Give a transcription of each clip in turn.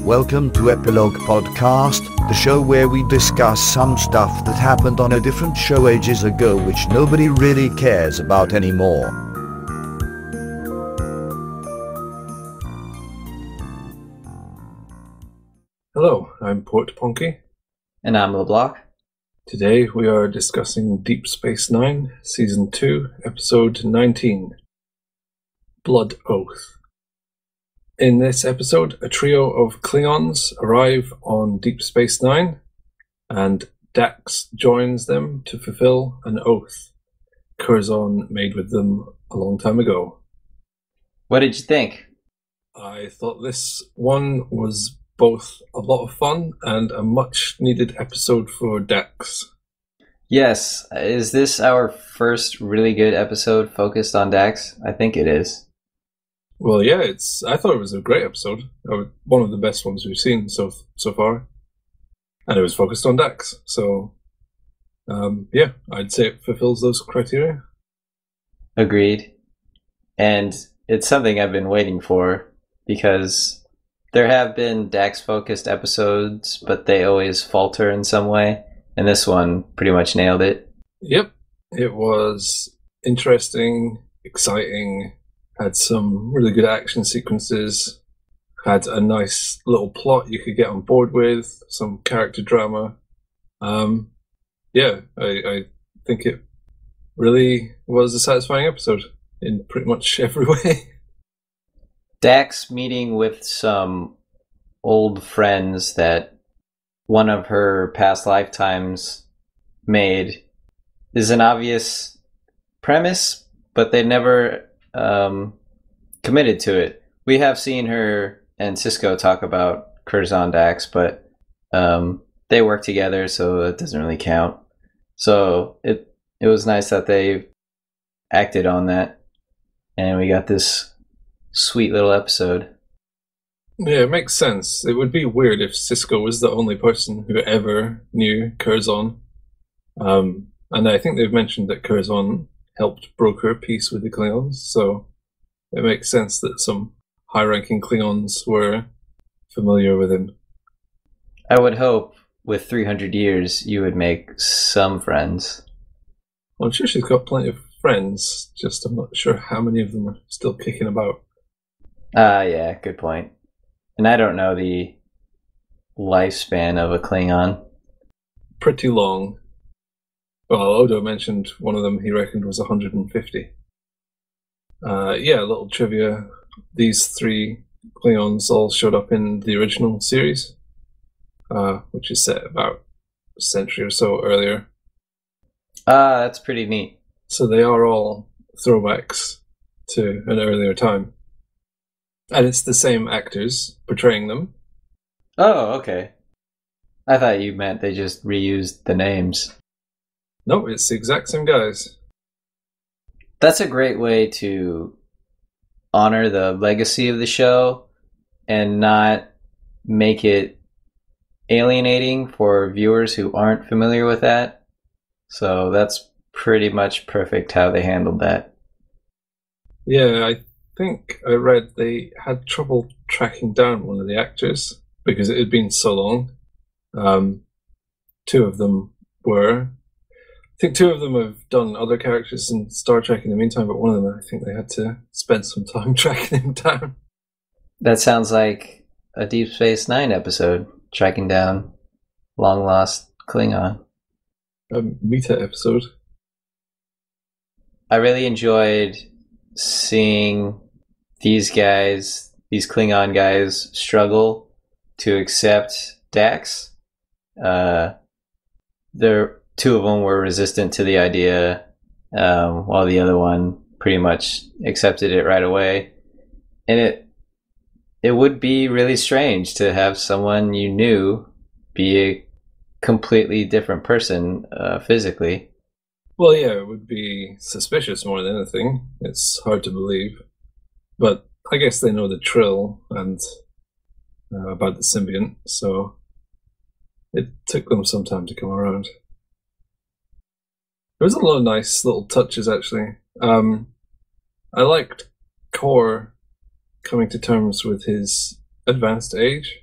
Welcome to Epilogue Podcast, the show where we discuss some stuff that happened on a different show ages ago which nobody really cares about anymore. Hello, I'm Portponky. And I'm LeBloc. Today we are discussing Deep Space Nine, Season 2, Episode 19, Blood Oath. In this episode, a trio of Klingons arrive on Deep Space Nine, and Dax joins them to fulfill an oath Curzon made with them a long time ago. What did you think? I thought this one was both a lot of fun and a much-needed episode for Dax. Yes, is this our first really good episode focused on Dax? I think it is. Well, yeah, I thought it was a great episode. One of the best ones we've seen so far. And it was focused on Dax. So, yeah, I'd say it fulfills those criteria. Agreed. And it's something I've been waiting for, because there have been Dax-focused episodes, but they always falter in some way. And this one pretty much nailed it. Yep. It was interesting, exciting, had some really good action sequences, had a nice little plot you could get on board with, some character drama. Yeah, I think it really was a satisfying episode in pretty much every way. Dax meeting with some old friends that one of her past lifetimes made is an obvious premise, but they never committed to it. We have seen her and Cisco talk about Curzon Dax, but they work together, so it doesn't really count. So it was nice that they acted on that, and we got this sweet little episode. Yeah, it makes sense. It would be weird if Cisco was the only person who ever knew Curzon. And I think they've mentioned that Curzon helped broker a peace with the Klingons, so it makes sense that some high-ranking Klingons were familiar with him. I would hope with 300 years you would make some friends. Well, I'm sure she's got plenty of friends, just I'm not sure how many of them are still kicking about. Yeah, good point. And I don't know the lifespan of a Klingon. Pretty long. Well, Odo mentioned one of them he reckoned was 150. Yeah, a little trivia. These three Klingons all showed up in the original series, which is set about a century or so earlier. That's pretty neat. So they are all throwbacks to an earlier time. And it's the same actors portraying them. Oh, okay. I thought you meant they just reused the names. No, it's the exact same guys. That's a great way to honor the legacy of the show and not make it alienating for viewers who aren't familiar with that. So that's pretty much perfect how they handled that. Yeah, I think I read they had trouble tracking down one of the actors because it had been so long. Two of them were. I think two of them have done other characters in Star Trek in the meantime, but one of them, I think they had to spend some time tracking him down. That sounds like a Deep Space Nine episode, tracking down long-lost Klingon. A meta episode. I really enjoyed seeing these Klingon guys, struggle to accept Dax. Two of them were resistant to the idea, while the other one pretty much accepted it right away. And it would be really strange to have someone you knew be a completely different person physically. Well, yeah, it would be suspicious more than anything. It's hard to believe. But I guess they know the Trill and about the symbiont, so it took them some time to come around. There was a lot of nice little touches, actually. I liked Kor coming to terms with his advanced age.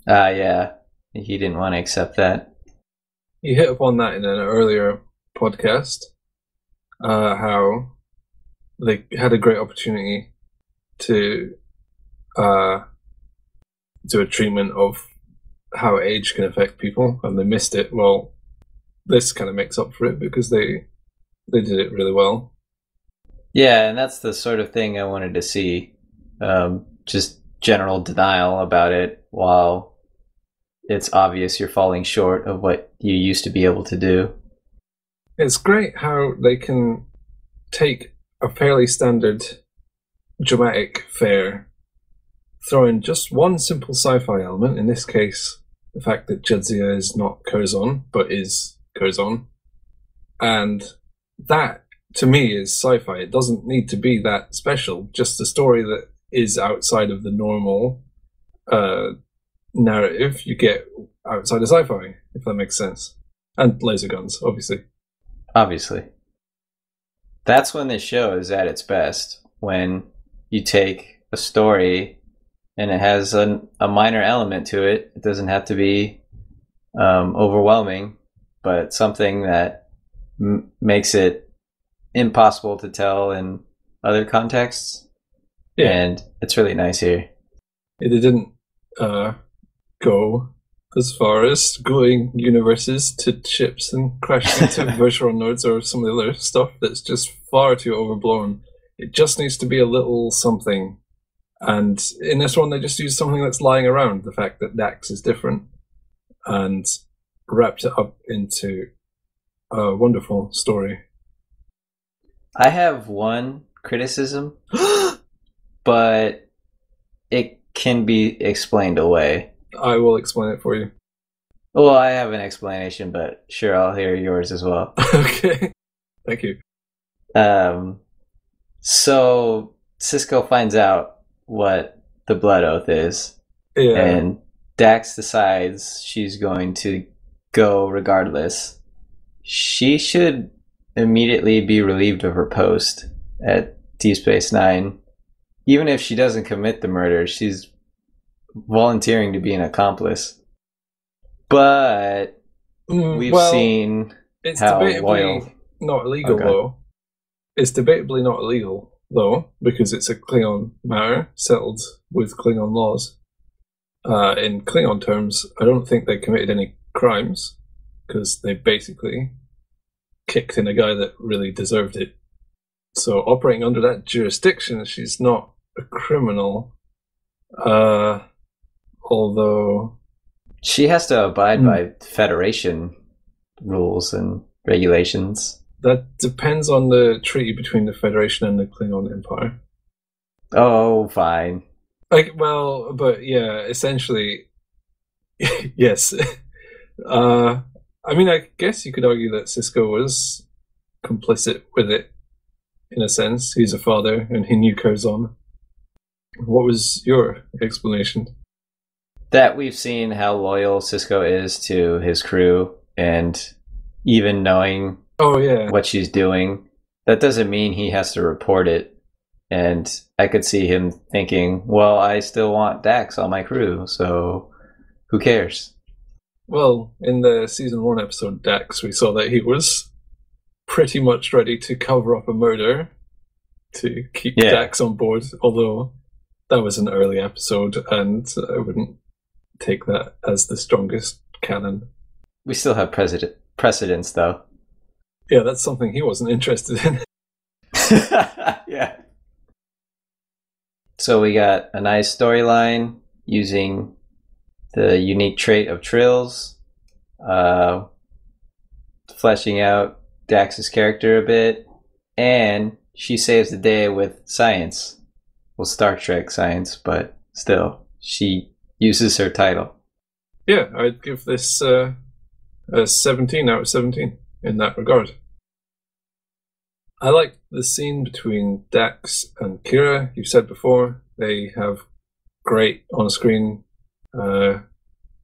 Yeah. He didn't want to accept that. You hit upon that in an earlier podcast, how they had a great opportunity to do a treatment of how age can affect people, and they missed it. Well, this kind of makes up for it because they did it really well. Yeah, and that's the sort of thing I wanted to see. Just general denial about it while it's obvious you're falling short of what you used to be able to do. It's great how they can take a fairly standard dramatic fare, throw in just one simple sci-fi element, in this case, the fact that Jadzia is not Curzon, but is Curzon. And that, to me, is sci-fi. It doesn't need to be that special, just a story that is outside of the normal narrative you get outside of sci-fi, if that makes sense. And laser guns, obviously. Obviously. That's when this show is at its best, when you take a story and it has a minor element to it. It doesn't have to be overwhelming, but something that makes it impossible to tell in other contexts. Yeah. And it's really nice here. It didn't go as far as gluing universes to ships and crashing into virtual nodes or some of the other stuff that's just far too overblown. It just needs to be a little something. And in this one, they just used something that's lying around, the fact that Dax is different, and wrapped it up into a wonderful story. I have one criticism, but it can be explained away. I will explain it for you. Well, I have an explanation, but sure, I'll hear yours as well. Okay. Thank you. So Cisco finds out what the Blood Oath is, and Dax decides she's going to go regardless. She should immediately be relieved of her post at Deep Space Nine. Even if she doesn't commit the murder, she's volunteering to be an accomplice. But we've seen it's how debatably loyal. Not illegal, though. It's debatably not illegal, though, because it's a Klingon matter settled with Klingon laws. In Klingon terms, I don't think they committed any crimes, because they basically kicked in a guy that really deserved it. So operating under that jurisdiction, she's not a criminal. Although she has to abide by Federation rules and regulations. That depends on the treaty between the Federation and the Klingon Empire. Oh, fine. But yeah, essentially, yes. I mean, I guess you could argue that Cisco was complicit with it, in a sense. He's a father, and he knew Curzon. What was your explanation? That we've seen how loyal Cisco is to his crew, and even knowing what she's doing, that doesn't mean he has to report it. And I could see him thinking, well, I still want Dax on my crew, so who cares? Well, in the season 1 episode Dax, we saw that he was pretty much ready to cover up a murder to keep Dax on board, although that was an early episode, and I wouldn't take that as the strongest canon. We still have precedents, though. Yeah, that's something he wasn't interested in. Yeah. So we got a nice storyline using the unique trait of Trills, fleshing out Dax's character a bit, and she saves the day with science. Well, Star Trek science, but still, she uses her title. Yeah, I'd give this a 17 out of 17 in that regard. I like the scene between Dax and Kira. You've said before, they have great on-screen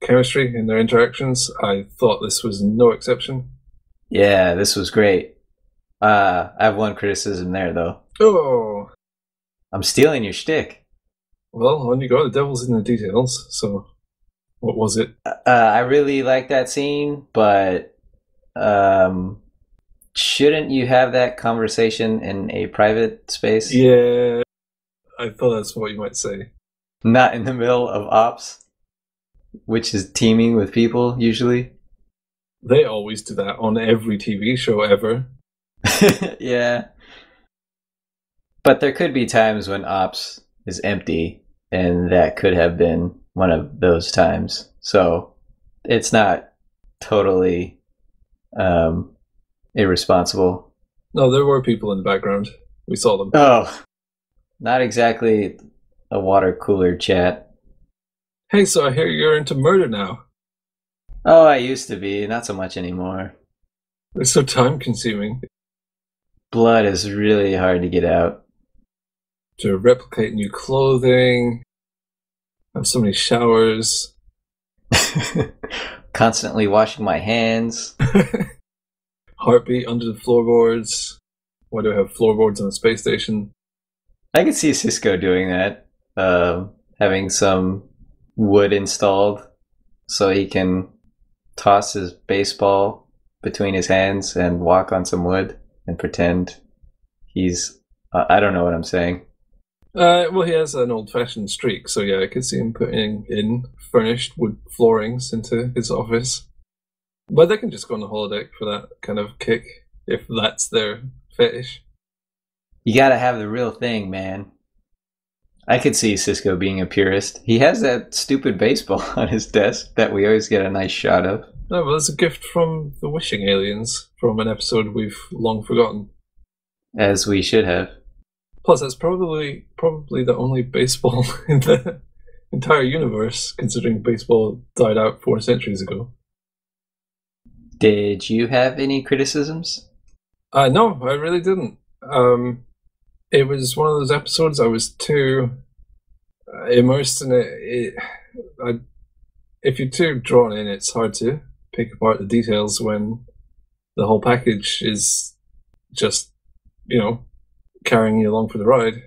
chemistry in their interactions. I thought this was no exception. Yeah, this was great. I have one criticism there, though. Oh! I'm stealing your shtick. Well, on you go. The devil's in the details, so What was it? I really like that scene, but shouldn't you have that conversation in a private space? Yeah, I thought that's what you might say. Not in the middle of ops, which is teeming with people usually. They always do that on every TV show ever. Yeah. But there could be times when ops is empty, and that could have been one of those times. So it's not totally irresponsible. No, there were people in the background. We saw them. Oh, not exactly a water cooler chat. Hey, so I hear you're into murder now. Oh, I used to be, not so much anymore. It's so time consuming Blood is really hard to get out. to replicate new clothing, have so many showers. Constantly washing my hands. Heartbeat under the floorboards. Why do I have floorboards on a space station? I could see Cisco doing that, having some wood installed so he can toss his baseball between his hands and walk on some wood and pretend he's. I don't know what I'm saying. Well, he has an old-fashioned streak, so yeah, I could see him putting in furnished wood floorings into his office. But they can just go on the holodeck for that kind of kick, if that's their fetish. You gotta have the real thing, man. I could see Cisco being a purist. He has that stupid baseball on his desk that we always get a nice shot of. No, well, it's a gift from the Wishing Aliens, from an episode we've long forgotten. As we should have. Plus, that's probably the only baseball in the entire universe, considering baseball died out 4 centuries ago. Did you have any criticisms? No, I really didn't. It was one of those episodes I was too immersed in it. If you're too drawn in, it's hard to pick apart the details when the whole package is just, carrying you along for the ride.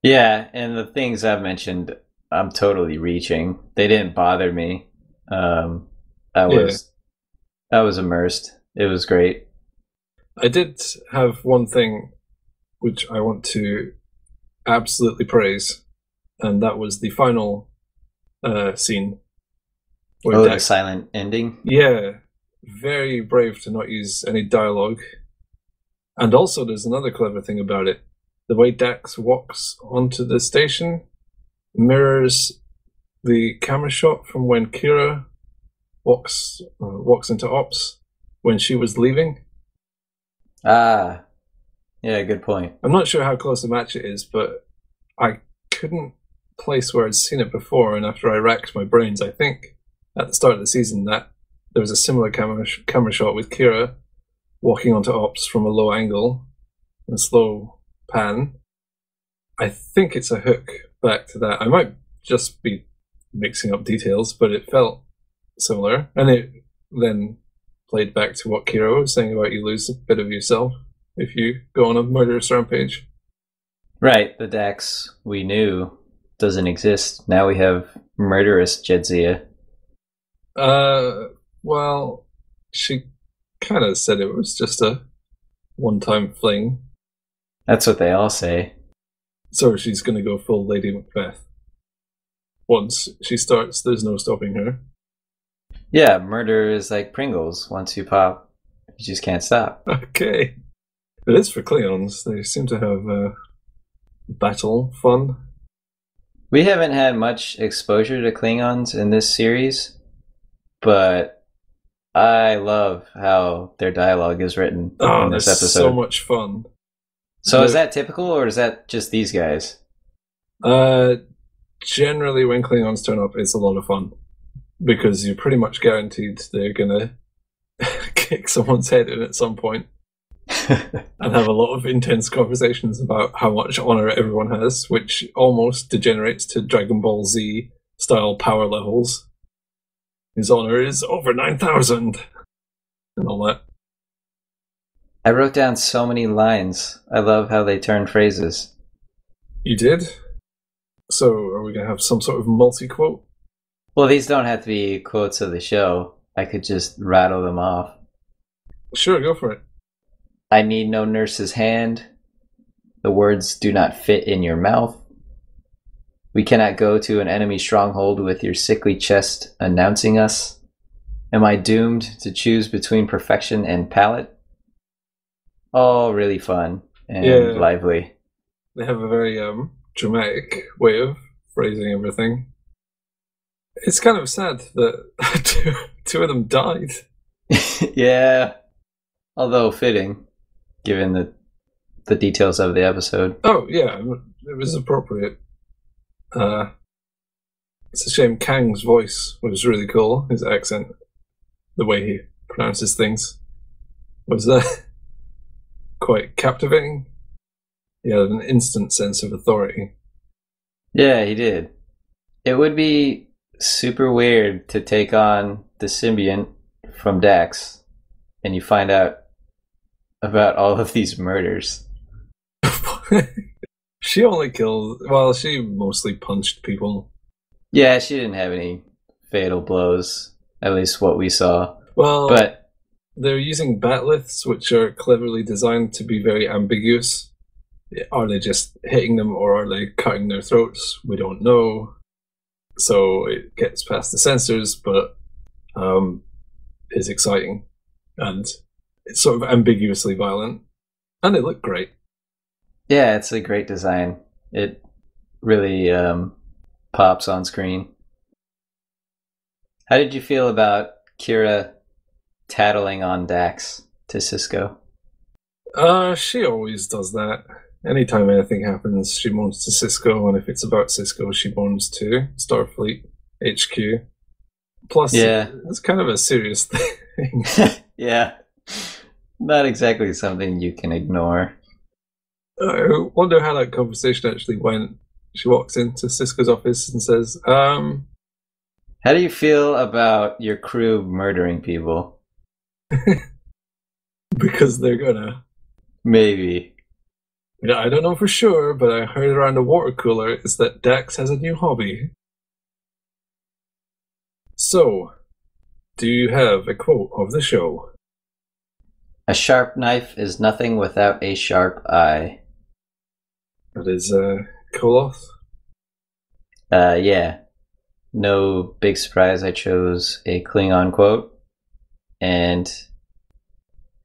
Yeah, and the things I've mentioned, I'm totally reaching. They didn't bother me. I was immersed. It was great. I did have one thing which I want to absolutely praise, and that was the final scene. Where the silent ending? Yeah, very brave to not use any dialogue. And also, there's another clever thing about it. The way Dax walks onto the station mirrors the camera shot from when Kira walks into ops when she was leaving. Ah, yeah, good point. I'm not sure how close a match it is, but I couldn't place where I'd seen it before, and after I racked my brains, I think at the start of the season that there was a similar camera shot with Kira walking onto ops from a low angle and slow pan. I think it's a hook back to that. I might just be mixing up details, but it felt similar. And it then played back to what Kira was saying about you lose a bit of yourself if you go on a murderous rampage. Right, the Dax we knew doesn't exist. Now we have murderous Jedzia. Well, she kind of said it was just a one-time fling. That's what they all say. So she's going to go full Lady Macbeth. Once she starts, there's no stopping her. Yeah, murder is like Pringles. Once you pop, you just can't stop. Okay. It is for Klingons. They seem to have battle fun. We haven't had much exposure to Klingons in this series, but I love how their dialogue is written in this episode. So much fun. So is that typical, or is that just these guys? Generally, when Klingons turn up, it's a lot of fun. Because you're pretty much guaranteed they're going to kick someone's head in at some point. And have a lot of intense conversations about how much honor everyone has, which almost degenerates to Dragon Ball Z style power levels. His honor is over 9,000 and all that. I wrote down so many lines. I love how they turn phrases. You did? So are we going to have some sort of multi-quote? Well, these don't have to be quotes of the show. I could just rattle them off. Sure, go for it. I need no nurse's hand. The words do not fit in your mouth. We cannot go to an enemy stronghold with your sickly chest announcing us. Am I doomed to choose between perfection and palate? All really fun and lively. They have a very dramatic way of phrasing everything. It's kind of sad that two of them died. Yeah, although fitting, given the details of the episode. Oh, yeah, it was appropriate. It's a shame Kang's voice was really cool. His accent, the way he pronounces things, was quite captivating. He had an instant sense of authority. Yeah, he did. It would be super weird to take on the symbiont from Dax, and you find out about all of these murders. She only killed... Well, she mostly punched people. Yeah, she didn't have any fatal blows, at least what we saw. Well, but they're using batliths, which are cleverly designed to be very ambiguous. Are they just hitting them, or are they cutting their throats? We don't know. So it gets past the censors, but is exciting. And it's sort of ambiguously violent. And they look great. Yeah, it's a great design. It really pops on screen. How did you feel about Kira tattling on Dax to Cisco? She always does that. Anytime anything happens, she moans to Cisco, and if it's about Cisco, she moans to Starfleet HQ. Plus, it's kind of a serious thing. Yeah. Not exactly something you can ignore. I wonder how that conversation actually went. She walks into Cisco's office and says, How do you feel about your crew murdering people? Because they're gonna. Maybe. I don't know for sure, but I heard around the water cooler is that Dax has a new hobby. So, do you have a quote of the show? A sharp knife is nothing without a sharp eye. That is Koloth? Yeah. No big surprise, I chose a Klingon quote. And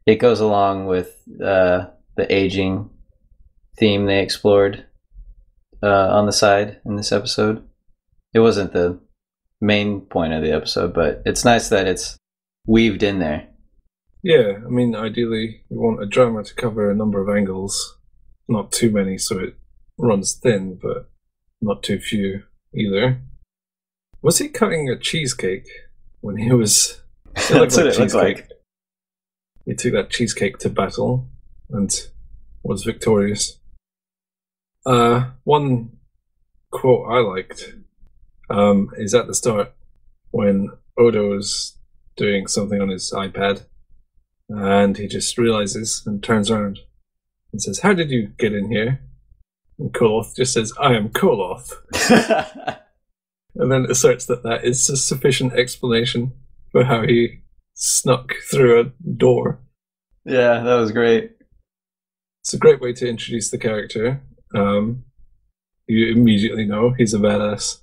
it goes along with the aging theme they explored on the side in this episode. It wasn't the main point of the episode, but it's nice that it's weaved in there. Yeah, I mean, ideally, you want a drama to cover a number of angles. Not too many, so it runs thin, but not too few either. Was he cutting a cheesecake when he was... That's what it looked like. He took that cheesecake to battle and was victorious. One quote I liked is at the start when Odo's doing something on his iPad, and he just realizes and turns around and says, "How did you get in here?" And Koloth just says, "I am Koloth." And then asserts that that is a sufficient explanation for how he snuck through a door. Yeah, that was great. It's a great way to introduce the character. You immediately know he's a badass.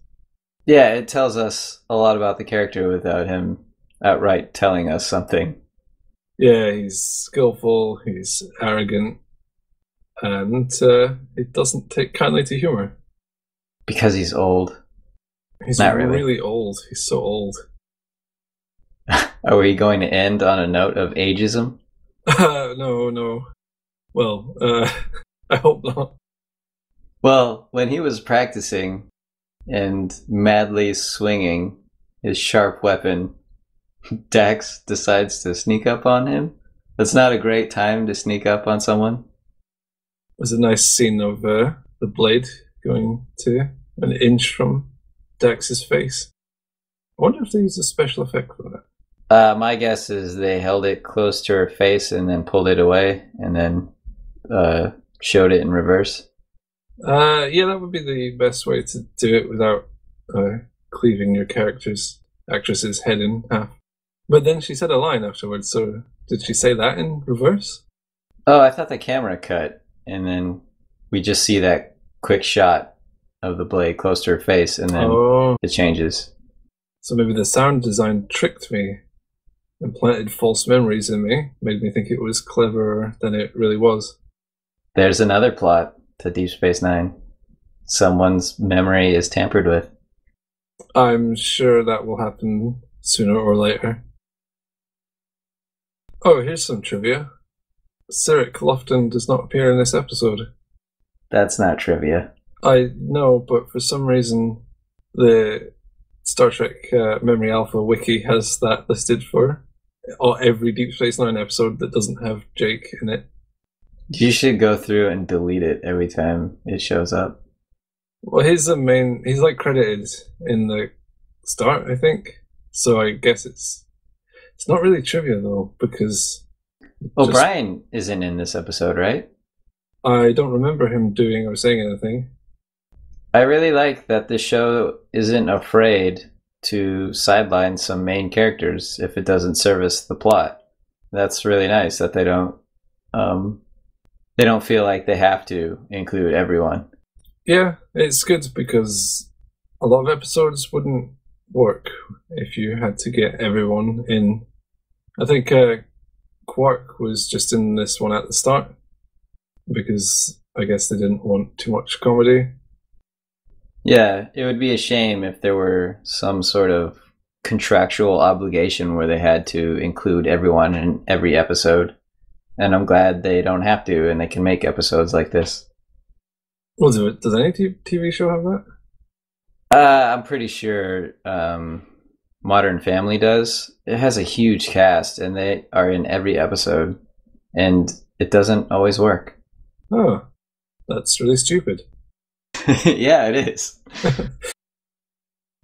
Yeah, it tells us a lot about the character without him outright telling us something. Yeah, he's skillful, he's arrogant, and he doesn't take kindly to humor. Because he's old. He's Not really old. He's so old. Are we going to end on a note of ageism? No. Well, I hope not. Well, when he was practicing and madly swinging his sharp weapon, Dax decides to sneak up on him. That's not a great time to sneak up on someone. There's a nice scene of the blade going to an inch from Dax's face. I wonder if they used a special effect for that. My guess is they held it close to her face and then pulled it away and then showed it in reverse. Yeah, that would be the best way to do it without cleaving your actress's head in half. But then she said a line afterwards, so did she say that in reverse? Oh, I thought the camera cut, and then we just see that quick shot of the blade close to her face, and then it changes. So maybe the sound design tricked me, implanted false memories in me, made me think it was cleverer than it really was. There's another plot to Deep Space Nine. Someone's memory is tampered with. I'm sure that will happen sooner or later. Oh, here's some trivia. Cyril Lofton does not appear in this episode. That's not trivia. I know, but for some reason the Star Trek Memory Alpha wiki has that listed for every Deep Space Nine episode that doesn't have Jake in it. You should go through and delete it every time it shows up. Well, he's like credited in the start, I think. So I guess it's not really trivia though, because O'Brien isn't in this episode, right? I don't remember him doing or saying anything. I really like that the show isn't afraid to sideline some main characters if it doesn't service the plot. That's really nice that they don't feel like they have to include everyone. Yeah, it's good because a lot of episodes wouldn't work if you had to get everyone in. I think Quark was just in this one at the start because I guess they didn't want too much comedy. Yeah, it would be a shame if there were some sort of contractual obligation where they had to include everyone in every episode. And I'm glad they don't have to, and they can make episodes like this. Well, does any TV show have that? I'm pretty sure Modern Family does. It has a huge cast, and they are in every episode, and it doesn't always work. Oh, that's really stupid. Yeah, it is.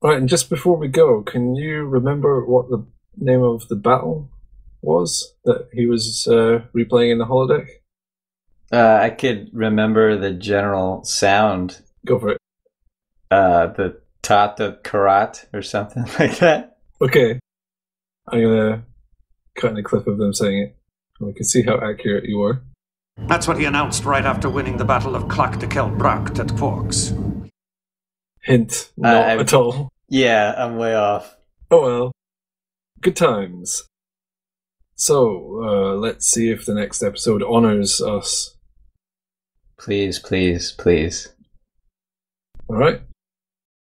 Right, and just before we go, can you remember what the name of the battle was that he was replaying in the holodeck? I could remember the general sound. Go for it. The Tata Karat or something like that. Okay. I'm going to cut in a clip of them saying it. We can see how accurate you were. That's what he announced right after winning the Battle of Clac de Kelbracht at Quarks. Hint, not at all. Yeah, I'm way off. Oh well. Good times. So, let's see if the next episode honors us. Please, please, please. Alright.